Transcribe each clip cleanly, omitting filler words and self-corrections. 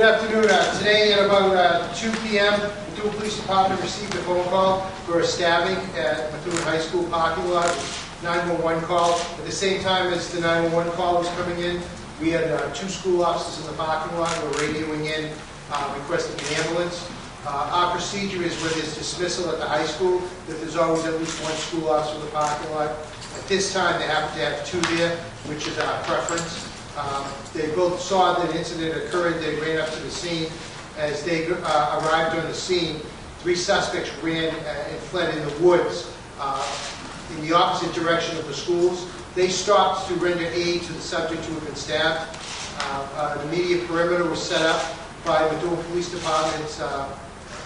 Good afternoon. Today at about 2 p.m., Methuen Police Department received a phone call for a stabbing at Methuen High School parking lot. 911 call. At the same time as the 911 call was coming in, we had two school officers in the parking lot who were radioing in, requesting an ambulance. Our procedure is when there's dismissal at the high school, that there's always at least one school officer in the parking lot. At this time, they happen to have two there, which is our preference. They both saw that an incident occurred. They ran up to the scene. As they arrived on the scene, three suspects ran and fled in the woods in the opposite direction of the schools. They stopped to render aid to the subject who had been stabbed. An immediate perimeter was set up by the Methuen Police Department's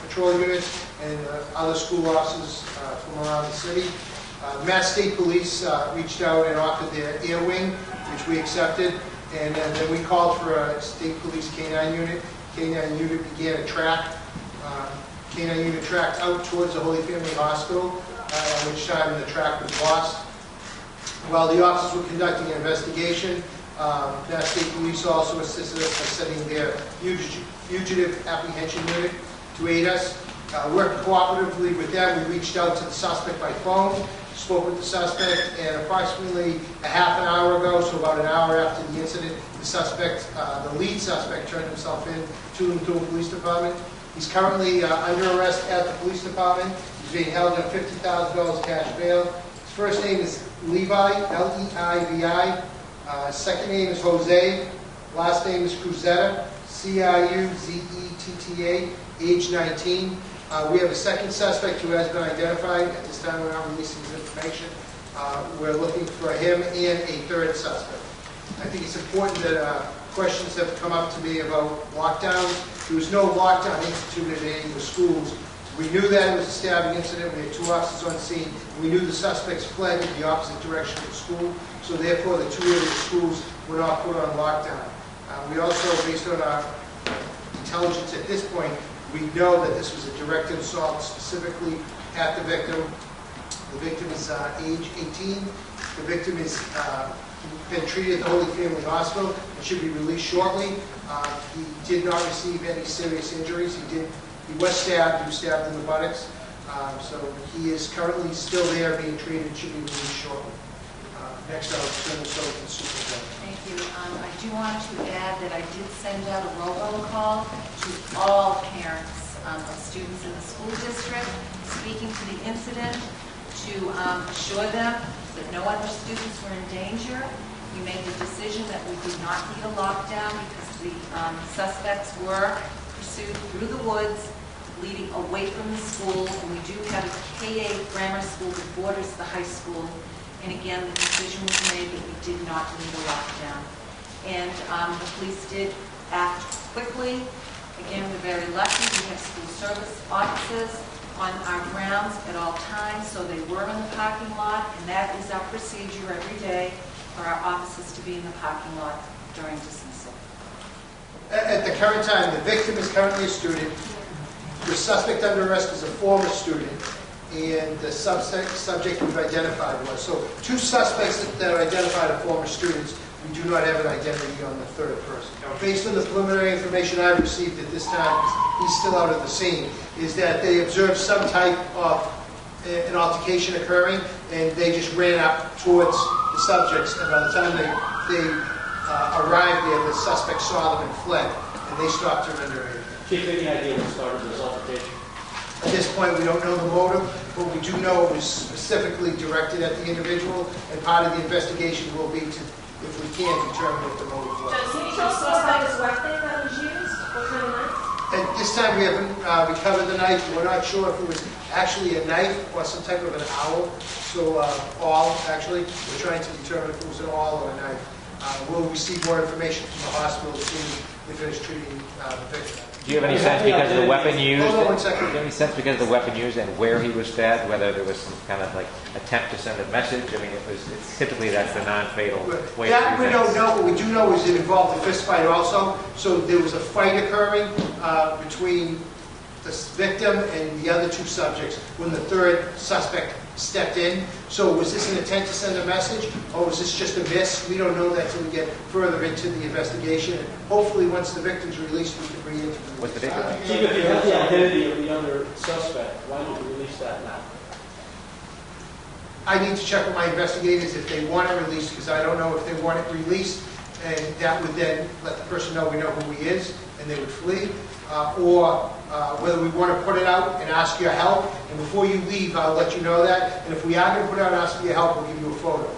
patrol units and other school officers from around the city. Mass State Police reached out and offered their air wing, which we accepted, and then we called for a State Police K-9 unit. K-9 unit began a track. K-9 unit tracked out towards the Holy Family Hospital, at which time the track was lost. While the officers were conducting an investigation, Mass State Police also assisted us by sending their fugitive apprehension unit to aid us. Working cooperatively with them, we reached out to the suspect by phone, spoke with the suspect, and approximately a half an hour ago, so about an hour after the incident, the suspect, the lead suspect, turned himself in to the Methuen Police Department. He's currently under arrest at the police department. He's being held on $50,000 cash bail. His first name is Levi, L-E-I-V-I. Second name is Jose. Last name is Cruzetta, C-I-U-Z-E-T-T-A, age 19. We have a second suspect who has been identified. At this time, we're not releasing his information. We're looking for him and a third suspect. I think it's important that questions have come up to me about lockdowns. There was no lockdown instituted in any of the schools. We knew that it was a stabbing incident. We had two officers on scene. We knew the suspects fled in the opposite direction of the school, so therefore the two areas of schools were not put on lockdown. We also, based on our intelligence at this point, we know that this was a directed assault specifically at the victim. The victim is age 18. The victim has been treated at the Holy Family Hospital and should be released shortly. He did not receive any serious injuries. He was stabbed. He was stabbed in the buttocks. So he is currently still there being treated and should be released shortly. Next, I'll turn this over to the superintendent. Thank you. I do want to add that I did send out a robocall to all parents of students in the school district, speaking to the incident, to assure them that no other students were in danger. We made the decision that we did not need a lockdown because the suspects were pursued through the woods, leading away from the school, and we do have a K-8 grammar school that borders the high school. And again, the decision was made that we did not need a lockdown. And the police did act quickly. Again, we're very lucky. We have school service officers on our grounds at all times, so they were in the parking lot, and that is our procedure every day for our officers to be in the parking lot during dismissal. At the current time, the victim is currently a student. The suspect under arrest is a former student, and the subject we've identified was. So two suspects that are identified are former students. We do not have an identity on the third person. Now, based on the preliminary information I've received at this time, he's still out of the scene, is that they observed some type of an altercation occurring, and they just ran up towards the subjects, and by the time they arrived there, the suspect saw them and fled, and they stopped to render aid. Chief, any idea what started this altercation? At this point, we don't know the motive, but we do know it was specifically directed at the individual, and part of the investigation will be to, if we can, determine what the motive was. Can you tell us about his weapon that was used? What kind of knife? At this time, we haven't recovered the knife. We're not sure if it was actually a knife or some type of an awl. So, awl, actually. We're trying to determine if it was an awl or a knife. We'll receive more information from the hospital as soon as we finish treating the victim. Do you have any sense because of the weapon used? Hold on 1 second. Do you have any sense because of the weapon used and where he was stabbed, whether there was some kind of like attempt to send a message? I mean, it's typically that's the non-fatal way. That we don't know. What we do know is it involved a fist fight also. So there was a fight occurring between the victim and the other two subjects when the third suspect stepped in. So was this an intent to send a message, or was this just a miss? We don't know that until we get further into the investigation. And hopefully, once the victim's released, we can bring it. What's the date? Chief, if you have the identity of the other suspect, why don't you release that now? I need to check with my investigators if they want it released, because I don't know if they want it released, and that would then let the person know we know who he is, and they would flee, or whether we want to put it out and ask your help, and before you leave, I'll let you know that, and if we are going to put it out and ask for your help, we'll give you a photo.